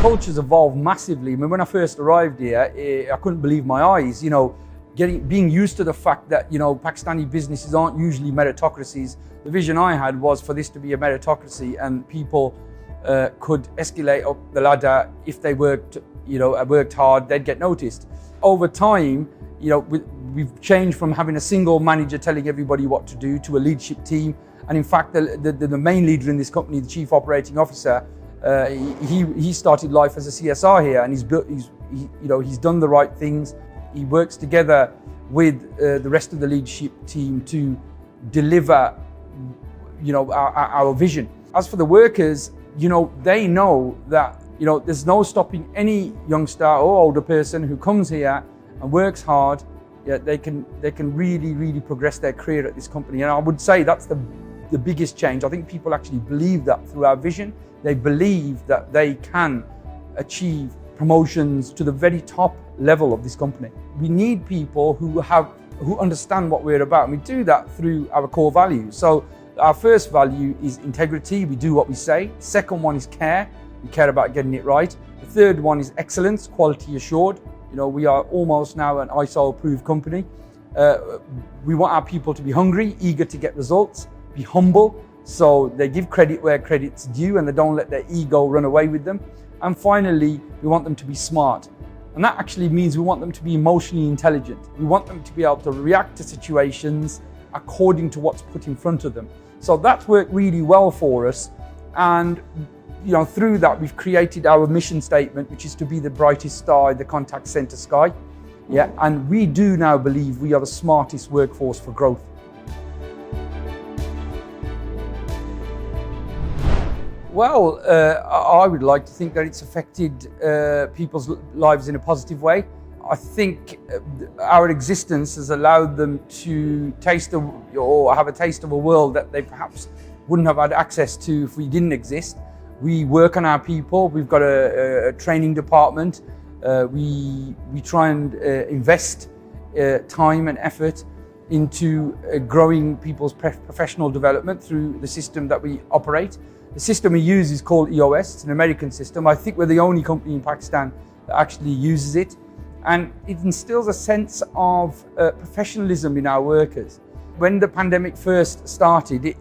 culture's evolved massively. I mean, when I first arrived here, I couldn't believe my eyes. Being used to the fact that Pakistani businesses aren't usually meritocracies. The vision I had was for this to be a meritocracy, and people could escalate up the ladder if they worked hard. They'd get noticed. Over time, we've changed from having a single manager telling everybody what to do to a leadership team. And in fact, the main leader in this company, the chief operating officer, he started life as a CSR here, and he's done the right things. He works together with the rest of the leadership team to deliver, our vision. As for the workers, they know that there's no stopping any youngster or older person who comes here and works hard. Yeah, they can really progress their career at this company, and I would say that's the biggest change. I think people actually believe that through our vision. They believe that they can achieve promotions to the very top level of this company. We need people who understand what we're about, and we do that through our core values. So our first value is integrity. We do what we say. Second one is care. We care about getting it right. The third one is excellence, quality assured. We are almost now an ISO approved company. We want our people to be hungry, eager to get results, be humble, so they give credit where credit's due and they don't let their ego run away with them. And finally, we want them to be smart. And that actually means we want them to be emotionally intelligent. We want them to be able to react to situations according to what's put in front of them. So that's worked really well for us. And through that, we've created our mission statement, which is to be the brightest star in the contact center sky. Yeah, and we do now believe we are the smartest workforce for growth. Well, I would like to think that it's affected people's lives in a positive way. I think our existence has allowed them to taste or have a taste of a world that they perhaps wouldn't have had access to if we didn't exist. We work on our people. We've got a training department. We try and invest time and effort into growing people's professional development through the system that we operate. The system we use is called EOS. It's an American system. I think we're the only company in Pakistan that actually uses it. And it instills a sense of professionalism in our workers. When the pandemic first started,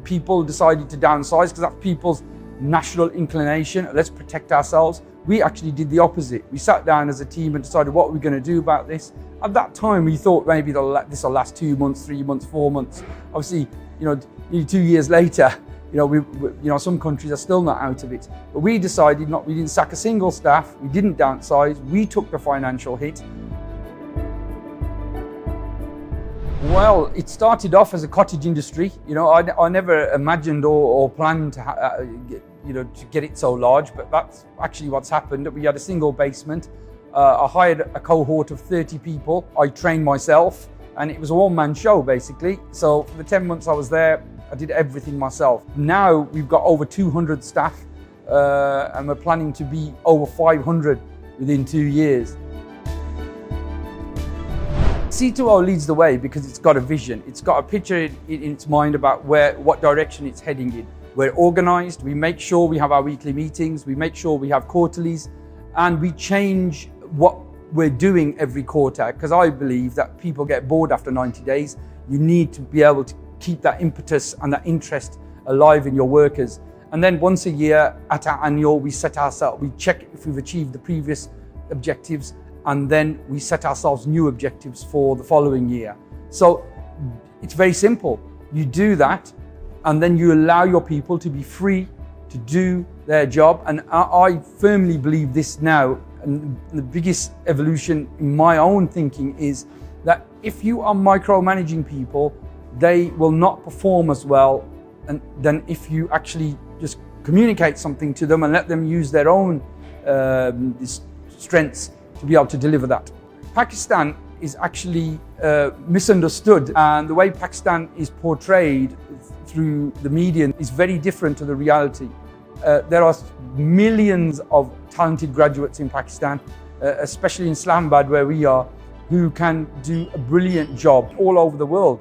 people decided to downsize because that's people's natural inclination. Let's protect ourselves. We actually did the opposite. We sat down as a team and decided what we're going to do about this. At that time, we thought maybe this will last 2 months, 3 months, 4 months. Obviously, nearly 2 years later, some countries are still not out of it. But we decided we didn't sack a single staff. We didn't downsize. We took the financial hit. Well, it started off as a cottage industry. I never imagined or planned to get it so large, but that's actually what's happened. We had a single basement. I hired a cohort of 30 people. I trained myself, and it was a one-man show basically. So for the 10 months I was there, I did everything myself. Now we've got over 200 staff, and we're planning to be over 500 within 2 years. C2o leads the way because it's got a vision. It's got a picture in its mind about what direction it's heading in. We're organized. We make sure we have our weekly meetings. We make sure we have quarterlies, and we change what we're doing every quarter, because I believe that people get bored after 90 days. You need to be able to keep that impetus and that interest alive in your workers. And then once a year at our annual, we check if we've achieved the previous objectives, and then we set ourselves new objectives for the following year. So it's very simple. You do that, and then you allow your people to be free to do their job. And I firmly believe this now, and the biggest evolution in my own thinking is that if you are micromanaging people, they will not perform as well than if you actually just communicate something to them and let them use their own strengths to be able to deliver that. Pakistan is actually misunderstood, and the way Pakistan is portrayed through the media is very different to the reality. There are millions of talented graduates in Pakistan, especially in Islamabad where we are, who can do a brilliant job all over the world.